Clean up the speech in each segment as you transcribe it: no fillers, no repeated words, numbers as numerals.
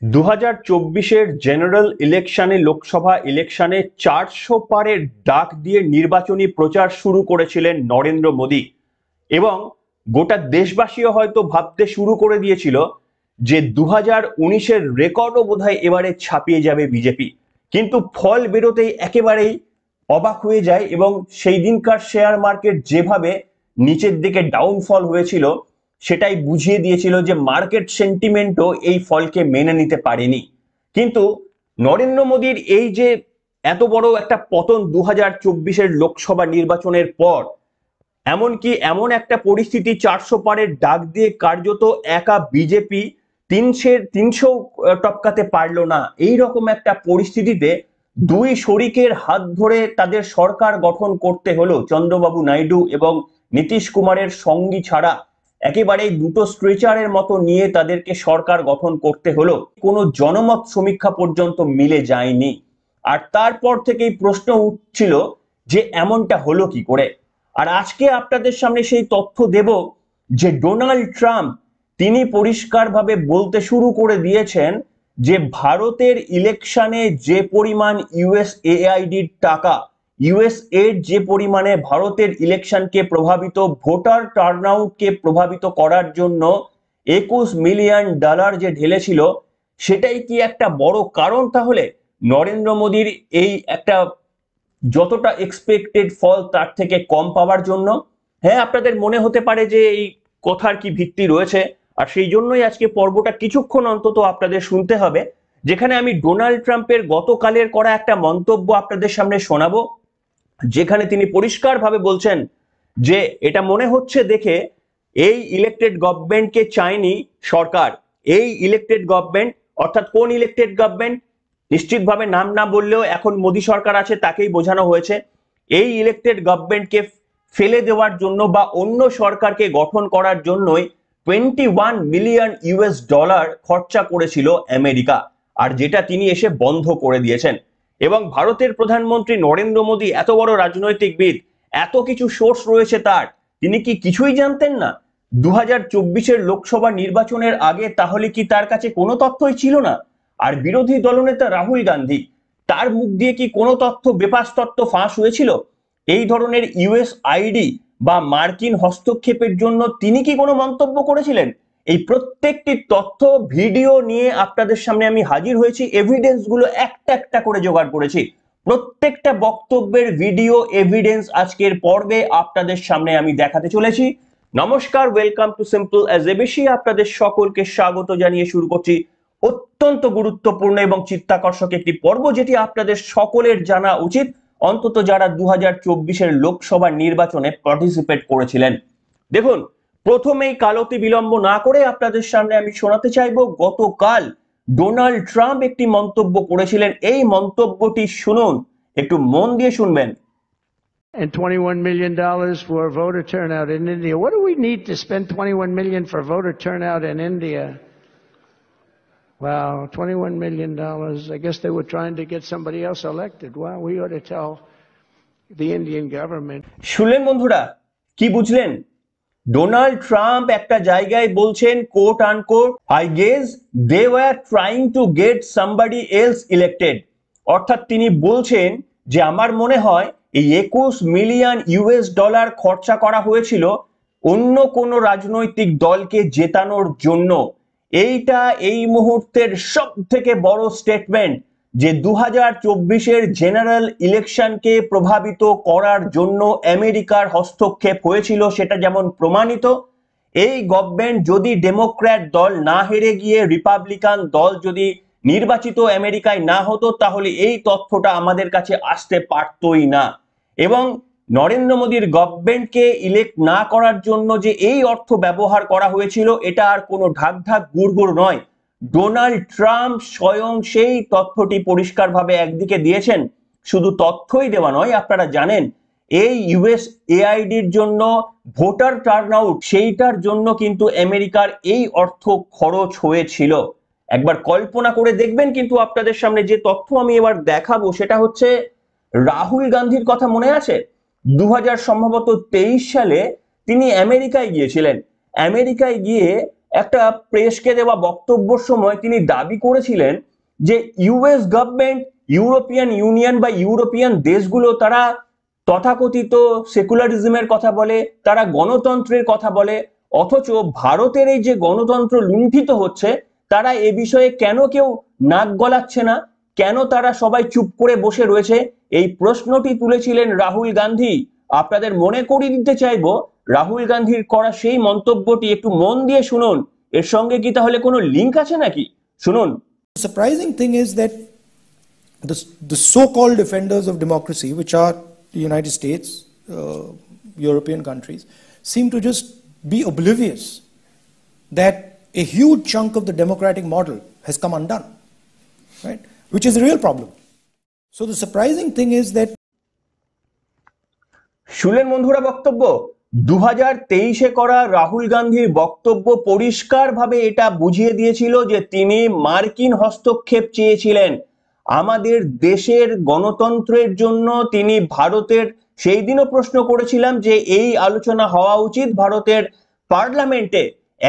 2024-এর general ইলেকশনে লোকসভা ইলেকশনে 400 পারের ডাক দিয়ে নির্বাচনী প্রচার শুরু করেছিলেন নরেন্দ্র মোদী এবং গোটা দেশবাসীও হয়তো ভাবতে শুরু করে দিয়েছিল যে 2019-এর রেকর্ডও বোধহয় এবারে ছাপিয়ে যাবে বিজেপি। কিন্তু ফল বেরোতেই একেবারেই অবাক হয়ে যায় এবং সেই দিনকার শেয়ার মার্কেট যেভাবে নিচের দিকে ডাউনফল হয়েছিল সেটাই বুঝিয়ে দিয়েছিল যে মার্কেট সেন্টিমেন্টও এই ফলকে মেনে নিতে পারেনি। কিন্তু নরেন্দ্র মোদীর এই যে এত বড় একটা পতন 2024-এর লোকসভা নির্বাচনের পর, এমনকি এমন একটা পরিস্থিতি 400 পারের ডাক দিয়ে কার্যত একা বিজেপি 300 টপকাতে পারলো না, এই রকম একটা পরিস্থিতিতে দুই শরিকের হাত ধরে তাদের সরকার গঠন করতে হলো। চন্দ্রবাবু নাইডু এবং নীতিশ কুমারের সঙ্গী ছাড়া একেবারে দুটো স্ট্রেচারের মতো নিয়ে তাদেরকে সরকার গঠন করতে হলো। কোনো জনমত সমীক্ষা পর্যন্ত মিলে যায়নি। আর তারপর থেকেই প্রশ্ন উঠছিল যে এমনটা হলো কি করে। আর আজকে আপনাদের সামনে সেই তথ্য দেব যে ডোনাল্ড ট্রাম্প তিনি পরিষ্কারভাবে বলতে শুরু করে দিয়েছেন যে ভারতের ইলেকশনে যে পরিমাণ ইউএসএআইডির টাকা, ইউএসএড যে পরিমাণে ভারতের ইলেকশনকে প্রভাবিত, ভোটার টার্নআউটকে প্রভাবিত করার জন্য $21 মিলিয়ন যে ঢেলেছিল, সেটাই কি একটা বড় কারণ তাহলে নরেন্দ্র মোদীর এই একটা যতটা এক্সপেক্টেড ফল তার থেকে কম পাওয়ার জন্য? হ্যাঁ, আপনাদের মনে হতে পারে যে এই কথার কি ভিত্তি রয়েছে, আর সেই জন্যই আজকে পর্বটা কিছুক্ষণ অন্তত আপনাদের শুনতে হবে, যেখানে আমি ডোনাল্ড ট্রাম্পের গতকালের করা একটা মন্তব্য আপনাদের সামনে শোনাবো, যেখানে তিনি পরিষ্কারভাবে বলছেন যে এটা মনে হচ্ছে দেখে এই ইলেক্টেড গভর্নমেন্টকে চায়নি সরকার। এই ইলেক্টেড গভর্নমেন্ট অর্থাৎ কোন ইলেক্টেড গভর্নমেন্ট, নিশ্চিতভাবে নাম না বললেও এখন মোদী সরকার আছে তাকেই বোঝানো হয়েছে। এই ইলেক্টেড গভর্নমেন্টকে ফেলে দেওয়ার জন্য বা অন্য সরকারকে গঠন করার জন্যই $21 মিলিয়ন খরচা করেছিল আমেরিকা, আর যেটা তিনি এসে বন্ধ করে দিয়েছেন। এবং ভারতের প্রধানমন্ত্রী নরেন্দ্র মোদী এত বড় রাজনৈতিকবিদ, এত কিছু সোর্স রয়েছে তার, তিনি কি কিছুই জানতেন না 2024-এর লোকসভা নির্বাচনের আগে? তাহলে কি তার কাছে কোনো তথ্যই ছিল না? আর বিরোধী দলনেতা রাহুল গান্ধী, তার মুখ দিয়ে কি কোনো তথ্য, বেপাস তথ্য ফাঁস হয়েছিল? এই ধরনের ইউএসআইডি বা মার্কিন হস্তক্ষেপের জন্য তিনি কি কোনো মন্তব্য করেছিলেন? এই প্রত্যেকটি তথ্য ভিডিও নিয়ে আপনাদের সামনে আমি হাজির হয়েছি, এভিডেন্স গুলো একটা একটা করে জোগাড় করেছি। প্রত্যেকটা বক্তব্যের ভিডিও এভিডেন্স আজকের পর্বে আপনাদের সামনে আমি দেখাতে চলেছি। নমস্কার, welcome to simple as ABC. আপনাদের সকলকে স্বাগত জানিয়ে শুরু করছি অত্যন্ত গুরুত্বপূর্ণ এবং চিত্তাকর্ষক একটি পর্ব, যেটি আপনাদের সকলের জানা উচিত, অন্তত যারা 2024-এর লোকসভা নির্বাচনে পার্টিসিপেট করেছিলেন। দেখুন, প্রথমেই কালতি বিলম্ব না করে আপনাদের সামনে আমি শোনাতে চাইবো গতকাল ডোনাল্ড ট্রাম্প একটি মন্তব্য করেছিলেন। এই মন্তব্যটি শুনুন, একটু মন দিয়ে শুনবেন। And $21 million for voter turnout in India. What do we need to spend $21 million for voter turnout in India? Wow, $21 million. I guess they were trying to get somebody else elected. Wow, we ought to tell the Indian government. শুনলেন বন্ধুরা, কি বুঝলেন? Donald Trump একটা জায়গায় বলছেন, quote unquote, I guess they were trying to get somebody else elected. অর্থাৎ তিনি বলছেন যে আমার মনে হয় এই $21 মিলিয়ন খরচা করা হয়েছিল অন্য কোনো রাজনৈতিক দলকে জেতানোর জন্য। এইটা এই মুহূর্তের সব থেকে বড় স্টেটমেন্ট যে 2024-এর জেনারেল ইলেকশনকে প্রভাবিত করার জন্য আমেরিকার হস্তক্ষেপ হয়েছিল, সেটা যেমন প্রমাণিত। এই গভর্নমেন্ট যদি ডেমোক্র্যাট দল না হেরে গিয়ে রিপাবলিকান দল যদি নির্বাচিত আমেরিকায় না হতো, তাহলে এই তথ্যটা আমাদের কাছে আসতে পারতই না। এবং নরেন্দ্র মোদীর গভর্নমেন্টকে ইলেক্ট না করার জন্য যে এই অর্থ ব্যবহার করা হয়েছিল, এটা আর কোনো ঢাক ঢাক গুড়গুড় নয়। ডোনাল্ড ট্রাম্প স্বয়ং সেই তথ্যটি পরিষ্কারভাবে একদিকে দিয়েছেন। শুধু তথ্যই দেওয়া নয়, আপনারা জানেন এই ইউএসএআইডির জন্য ভোটার টার্নআউট, সেইটার জন্য কিন্তু আমেরিকার এই অর্থ খরচ হয়েছিল। একবার কল্পনা করে দেখবেন। কিন্তু আপনাদের সামনে যে তথ্য আমি এবার দেখাবো সেটা হচ্ছে রাহুল গান্ধীর কথা মনে আছে? 2023 সালে তিনি আমেরিকায় গিয়েছিলেন। আমেরিকায় গিয়ে একটা প্রেসকে দেওয়া বক্তব্যের সময় তিনি দাবি করেছিলেন যে ইউএস গভর্নমেন্ট, ইউরোপিয়ান ইউনিয়ন বা ইউরোপিয়ান দেশগুলো তারা তথাকথিত সেকুলারিজমের কথা বলে, তারা গণতন্ত্রের কথা বলে, অথচ ভারতের এই যে গণতন্ত্র লুণ্ঠিত হচ্ছে তারা এ বিষয়ে কেন কেউ নাক গলাচ্ছে না, কেন তারা সবাই চুপ করে বসে রয়েছে, এই প্রশ্নটি তুলেছিলেন রাহুল গান্ধী। আপনাদের মনে করিয়ে দিতে চাইবো রাহুল গান্ধীর করা সেই মন্তব্যটি একটু মন দিয়ে শুনুন। এর সঙ্গে কি তাহলে কোনো লিংক আছে নাকি? শুনুন। The surprising thing is that the so-called defenders of democracy, which are the United States, European countries, seem to just be oblivious that a huge chunk of the democratic model has come undone, right? Which is a real problem. So the surprising thing is that শুনলেন বন্ধুরা বক্তব্য? 2023-এ করা রাহুল গান্ধীর বক্তব্য পরিষ্কারভাবে এটা বুঝিয়ে দিয়েছিল যে তিনি মার্কিন হস্তক্ষেপ চেয়েছিলেন আমাদের দেশের গণতন্ত্রের জন্য। তিনি ভারতের, সেই দিনও প্রশ্ন করেছিলাম যে এই আলোচনা হওয়া উচিত ভারতের পার্লামেন্টে,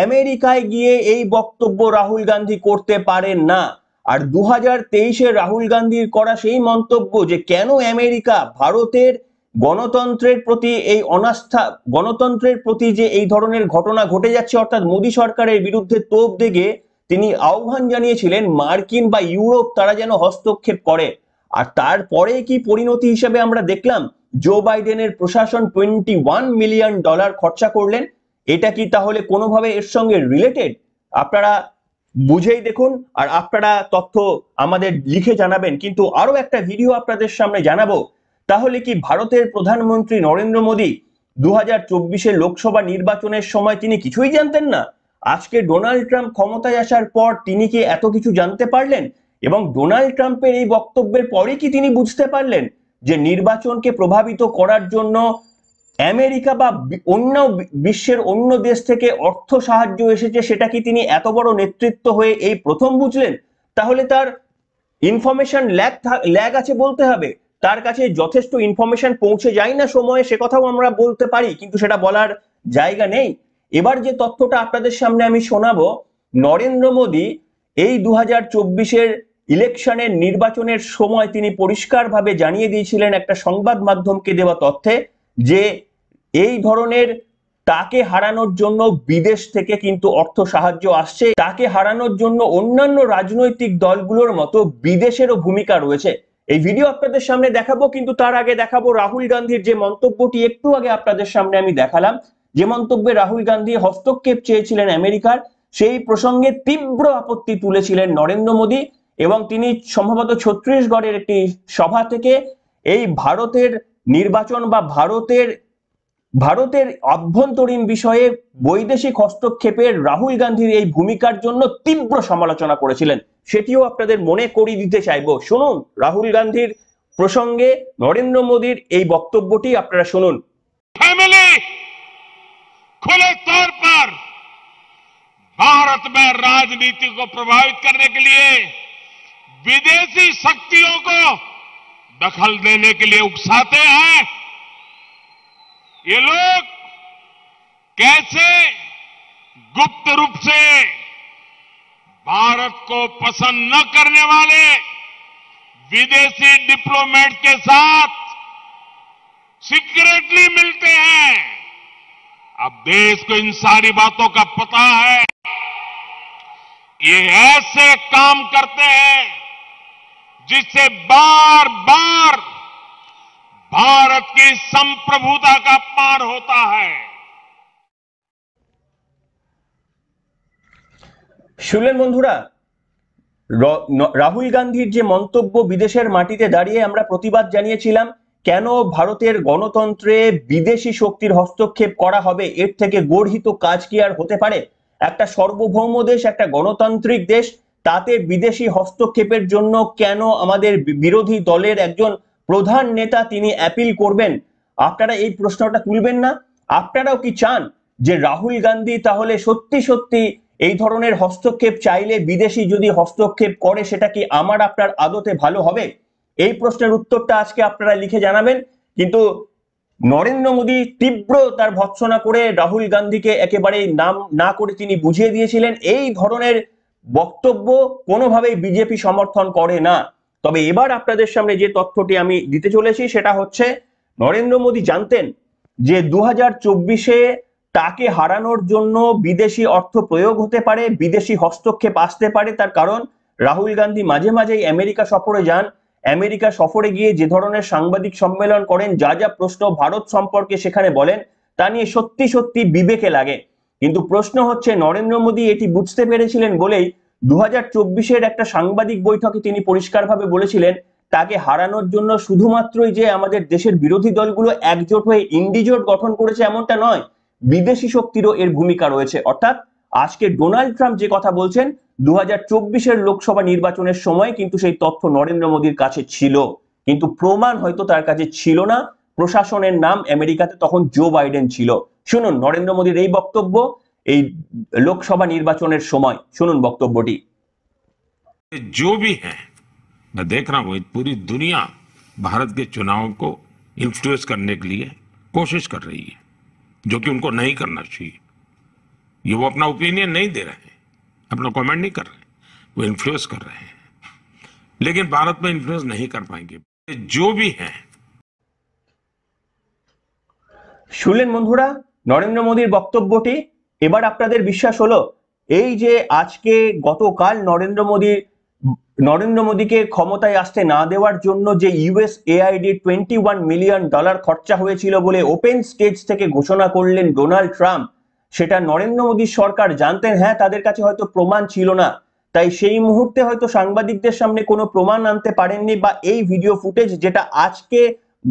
আমেরিকায় গিয়ে এই বক্তব্য রাহুল গান্ধী করতে পারেন না। আর 2023-এ রাহুল গান্ধীর করা সেই মন্তব্য যে কেন আমেরিকা ভারতের গণতন্ত্রের প্রতি এই অনাস্থা, গণতন্ত্রের প্রতি যে এই ধরনের ঘটনা ঘটে যাচ্ছে অর্থাৎ মোদী সরকারের বিরুদ্ধে তোপ দেগে তিনি আহ্বান জানিয়েছিলেন মার্কিন বা ইউরোপ তারা যেন হস্তক্ষেপ করে। আর তারপরে কি পরিণতি হিসেবে আমরা দেখলাম জো বাইডেনের প্রশাসন $21 মিলিয়ন খরচা করলেন। এটা কি তাহলে কোনোভাবে এর সঙ্গে রিলেটেড? আপনারা বুঝেই দেখুন আর আপনারা তথ্য আমাদের লিখে জানাবেন। কিন্তু আরো একটা ভিডিও আপনাদের সামনে জানাবো। তাহলে কি ভারতের প্রধানমন্ত্রী নরেন্দ্র মোদী 2024-এর লোকসভা নির্বাচনের সময় তিনি কিছুই জানতেন না? আজকে ডোনাল্ড ট্রাম্প ক্ষমতায় আসার পর তিনি কি এত কিছু জানতে পারলেন? এবং ডোনাল্ড ট্রাম্পের এই বক্তব্যের পরে কি তিনি বুঝতে পারলেন যে নির্বাচনকে প্রভাবিত করার জন্য আমেরিকা বা অন্য বিশ্বের অন্য দেশ থেকে অর্থ সাহায্য এসেছে? সেটা কি তিনি এত বড় নেতৃত্ব হয়ে এই প্রথম বুঝলেন? তাহলে তার ইনফরমেশন ল্যাগ আছে বলতে হবে, তার কাছে যথেষ্ট ইনফরমেশন পৌঁছে যায় না সময়ে, সে কথাও আমরা বলতে পারি, কিন্তু সেটা বলার জায়গা নেই। এবার যে তথ্যটা আপনাদের সামনে আমি শোনাবো, নরেন্দ্র মোদী এই 2024-এর ইলেকশনের নির্বাচনের সময় তিনি পরিষ্কারভাবে জানিয়ে দিয়েছিলেন একটা সংবাদ মাধ্যমকে দেওয়া তথ্যে যে এই ধরনের তাকে হারানোর জন্য বিদেশ থেকে কিন্তু অর্থ সাহায্য আসছে, তাকে হারানোর জন্য অন্যান্য রাজনৈতিক দলগুলোর মতো বিদেশেরও ভূমিকা রয়েছে। এই ভিডিও আপনাদের সামনে দেখাবো, কিন্তু তার আগে দেখাবো রাহুল গান্ধীর যে মন্তব্যটি একটু আগে আপনাদের সামনে আমি দেখালাম, যে মন্তব্যে রাহুল গান্ধী হস্তক্ষেপ চেয়েছিলেন আমেরিকার, সেই প্রসঙ্গে তীব্র আপত্তি তুলেছিলেন নরেন্দ্র মোদী। এবং তিনি সম্ভবত ছত্তিশগড়ের একটি সভা থেকে এই ভারতের নির্বাচন বা ভারতের অভ্যন্তরীণ বিষয়ে বৈদেশিক হস্তক্ষেপের রাহুল গান্ধীর এই ভূমিকার জন্য তীব্র সমালোচনা করেছিলেন। সেটিও আপনাদের মনে করিয়ে দিতে চাইবো। শুনুন রাহুল গান্ধীর প্রসঙ্গে নরেন্দ্র মোদীর এই বক্তব্যটি আপনারা শুনুন। फैमिली खुले तौर पर भारत में राजनीति को प्रभावित करने के लिए विदेशी शक्तियों को दखल देने के लिए उकसाते हैं। ये लोग कैसे गुप्त रूप से भारत को पसंद न करने वाले विदेशी डिप्लोमेट के साथ सीक्रेटली मिलते हैं। अब देश को इन सारी बातों का पता है। ये ऐसे काम करते हैं जिससे बार बार भारत की संप्रभुता का अपमान होता है। শুনলেন বন্ধুরা, রাহুল গান্ধীর যে মন্তব্য, বিদেশের মাটিতে দাঁড়িয়ে আমরা প্রতিবাদ জানিয়েছিলাম কেন ভারতের গণতন্ত্রে বিদেশি শক্তির হস্তক্ষেপ করা হবে, এর থেকে গর্হিত কাজ কি আর হতে পারে? একটা সার্বভৌম দেশ, একটা গণতান্ত্রিক দেশ, তাতে বিদেশি হস্তক্ষেপের জন্য কেন আমাদের বিরোধী দলের একজন প্রধান নেতা তিনি অ্যাপিল করবেন? আপনারা এই প্রশ্নটা তুলবেন না? আপনারাও কি চান যে রাহুল গান্ধী তাহলে সত্যি সত্যি এই ধরনের হস্তক্ষেপ চাইলে বিদেশি যদি হস্তক্ষেপ করে সেটা কি আমার আপনার আদতে ভালো হবে? এই প্রশ্নের উত্তরটা আজকে আপনারা লিখে জানাবেন। কিন্তু নরেন্দ্র মোদী তীব্র তার ভৎসনা করে রাহুল গান্ধীকে একেবারে নাম না করে তিনি বুঝিয়ে দিয়েছিলেন এই ধরনের বক্তব্য কোনোভাবেই বিজেপি সমর্থন করে না। তবে এবার আপনাদের সামনে যে তথ্যটি আমি দিতে চলেছি সেটা হচ্ছে নরেন্দ্র মোদী জানতেন যে 2024-এ তাকে হারানোর জন্য বিদেশি অর্থ প্রয়োগ হতে পারে, বিদেশি হস্তক্ষেপ আসতে পারে। তার কারণ রাহুল গান্ধী মাঝে মাঝেই আমেরিকা সফরে যান, আমেরিকা সফরে গিয়ে যে ধরনের সাংবাদিক সম্মেলন করেন, যা যা প্রশ্ন ভারত সম্পর্কে সেখানে বলেন, তা নিয়ে সত্যি সত্যি বিবেকে লাগে। কিন্তু প্রশ্ন হচ্ছে নরেন্দ্র মোদী এটি বুঝতে পেরেছিলেন বলেই 2024-এর একটা সাংবাদিক বৈঠকে তিনি পরিষ্কারভাবে বলেছিলেন তাকে হারানোর জন্য শুধুমাত্রই যে আমাদের দেশের বিরোধী দলগুলো একজোট হয়ে ইন্ডিজোট গঠন করেছে এমনটা নয়, বিদেশি শক্তিরও এর ভূমিকা রয়েছে। অর্থাৎ আজকে ডোনাল্ড ট্রাম্প যে কথা বলছেন 2024-এর লোকসভা নির্বাচনের সময় কিন্তু সেই তথ্য নরেন্দ্র মোদীর কাছে ছিল, কিন্তু প্রমাণ হয়তো তার কাছে ছিল না। প্রশাসনের নাম আমেরিকাতে তখন জো বাইডেন ছিল। শুনুন নরেন্দ্র মোদীর এই বক্তব্য এই লোকসভা নির্বাচনের সময়, শুনুন বক্তব্যটি। जो भी है मैं देख रहा हूं पूरी दुनिया भारत के चुनाव को इन्फ्लुएंस करने के लिए कोशिश कर रही है, जो कि उनको नहीं करना चाहिए। ये वो अपना ओपिनियन नहीं दे रहे हैं, अपना कमेंट नहीं कर रहे हैं, वो इन्फ्लुएंस कर रहे हैं, लेकिन भारत में इन्फ्लुएंस नहीं कर पाएंगे। जो भी है শুনলেন বন্ধুরা নরেন্দ্র মোদীর বক্তব্যটি। এবার আপনাদের বিশ্বাস হলো এই যে আজকে গতকাল নরেন্দ্র মোদীকে ক্ষমতায় আসতে না দেওয়ার জন্য যে USAID $21 মিলিয়ন খরচা হয়েছিল বলে ওপেন স্টেজ থেকে ঘোষণা করলেন ডোনাল্ড ট্রাম্প, সেটা নরেন্দ্র মোদীর সরকার জানতেন। হ্যাঁ, তাদের কাছে হয়তো প্রমাণ ছিল না, তাই সেই মুহূর্তে হয়তো সাংবাদিকদের সামনে কোনো প্রমাণ আনতে পারেননি, বা এই ভিডিও ফুটেজ যেটা আজকে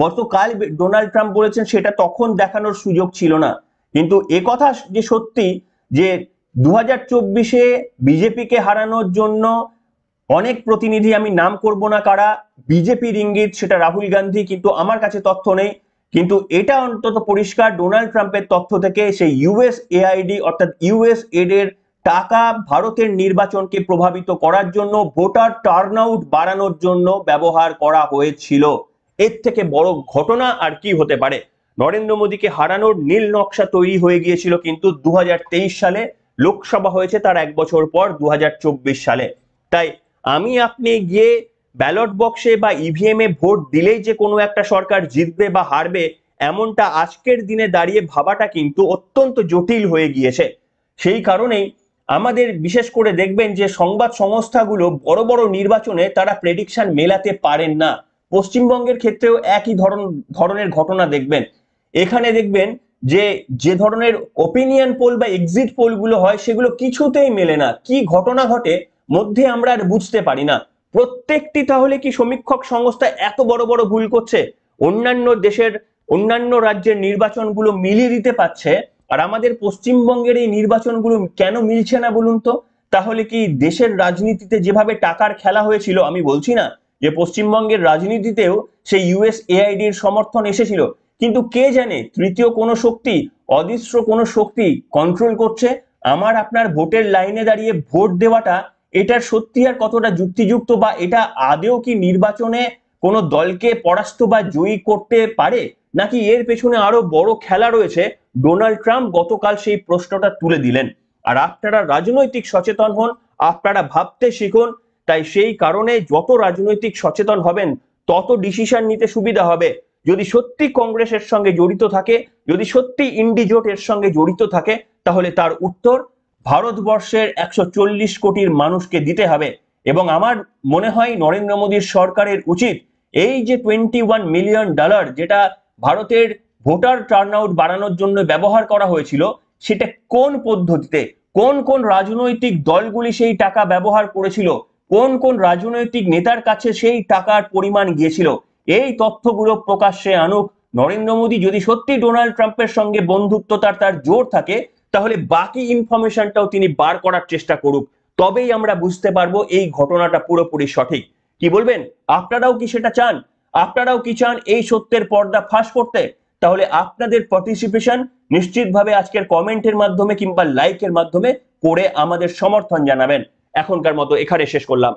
গতকাল ডোনাল্ড ট্রাম্প বলেছেন সেটা তখন দেখানোর সুযোগ ছিল না। কিন্তু একথা যে সত্যি যে 2024-এ বিজেপিকে হারানোর জন্য অনেক প্রতিনিধি, আমি নাম করব না কারা, বিজেপির ইঙ্গিত সেটা রাহুল গান্ধী, কিন্তু আমার কাছে তথ্য নেই। কিন্তু এটা অন্তত পরিষ্কার ডোনাল্ড ট্রাম্পের তথ্য থেকে সেই USAID অর্থাৎ USAID এর টাকা ভারতের নির্বাচনকে প্রভাবিত করার জন্য, ভোটার টার্নআউট বাড়ানোর জন্য ব্যবহার করা হয়েছিল। এর থেকে বড় ঘটনা আর কি হতে পারে? নরেন্দ্র মোদীকে হারানোর নীল নকশা তৈরি হয়ে গিয়েছিল কিন্তু 2023 সালে, লোকসভা হয়েছে তার এক বছর পর 2024 সালে। তাই আমি আপনি গিয়ে ব্যালট বক্সে বা EVM এ ভোট দিলেই যে কোনো একটা সরকার জিতবে বা হারবে, এমনটা আজকের দিনে দাঁড়িয়ে ভাবাটা কিন্তু অত্যন্ত জটিল হয়ে গিয়েছে। সেই কারণেই আমাদের বিশেষ করে দেখবেন যে সংবাদ সংস্থাগুলো বড় বড় নির্বাচনে তারা প্রেডিকশন মেলাতে পারেন না। পশ্চিমবঙ্গের ক্ষেত্রেও একই ধরনের ঘটনা দেখবেন। এখানে দেখবেন যে ধরনের ওপিনিয়ন পোল বা এক্সিট পোল গুলো হয় সেগুলো কিছুতেই মেলে না। কি ঘটনা ঘটে মধ্যে আমরা আর বুঝতে পারি না। প্রত্যেকটি তাহলে কি সমীক্ষক সংস্থা এত বড় বড় ভুল করছে? অন্যান্য রাজ্যের নির্বাচনগুলো মিলিয়ে দিতে পারছে, আর আমাদের পশ্চিমবঙ্গের এই নির্বাচনগুলো কেন মিলছে না বলুন তো? তাহলে কি দেশের রাজনীতিতে যেভাবে টাকার খেলা হয়েছিল, আমি বলছি না যে পশ্চিমবঙ্গের রাজনীতিতেও সেই USAID এর সমর্থন এসেছিল, কিন্তু কে জানে তৃতীয় কোনো শক্তি, অদৃশ্য কোনো শক্তি কন্ট্রোল করছে আমার আপনার ভোটের লাইনে দাঁড়িয়ে ভোট দেওয়াটা। এটার সত্যি আর কতটা যুক্তিযুক্ত, বা এটা আদেও কি নির্বাচনে কোনো দলকে পরাস্ত বা জয়ী করতে পারে, নাকি এর পেছনে আরো বড় খেলা রয়েছে? ডোনাল্ড ট্রাম্প গতকাল সেই প্রশ্নটা তুলে দিলেন। আর আপনারা রাজনৈতিক সচেতন হন, আপনারা ভাবতে শিখুন। তাই সেই কারণে যত রাজনৈতিক সচেতন হবেন তত ডিসিশন নিতে সুবিধা হবে। যদি সত্যি কংগ্রেসের সঙ্গে জড়িত থাকে, যদি সত্যি ইন্ডিজোটের সঙ্গে জড়িত থাকে, তাহলে তার উত্তর ভারতবর্ষের 140 কোটির মানুষকে দিতে হবে। এবং আমার মনে হয় নরেন্দ্র মোদীর সরকারের উচিত এই যে $21 মিলিয়ন যেটা ভারতের ভোটার টার্নআউট বাড়ানোর জন্য ব্যবহার করা হয়েছিল, সেটা কোন পদ্ধতিতে, কোন কোন রাজনৈতিক দলগুলি সেই টাকা ব্যবহার করেছিল, কোন কোন রাজনৈতিক নেতার কাছে সেই টাকার পরিমাণ গিয়েছিল, এই তথ্যগুলো প্রকাশ্যে আনুক নরেন্দ্র মোদী। যদি সত্যি ডোনাল্ড ট্রাম্পের সঙ্গে বন্ধুত্ব তার জোর থাকে, তাহলে বাকি ইনফরমেশনটাও তিনি বার করার চেষ্টা করুক, তবেই আমরা বুঝতে পারবো এই ঘটনাটা পুরোপুরি সঠিক। কি বলবেন? আপনারাও কি সেটা চান? আপনারাও কি চান এই সত্যের পর্দা ফাঁস করতে? তাহলে আপনাদের পার্টিসিপেশন নিশ্চিতভাবে আজকের কমেন্টের মাধ্যমে কিংবা লাইকের মাধ্যমে করে আমাদের সমর্থন জানাবেন। এখনকার মতো এখানে শেষ করলাম।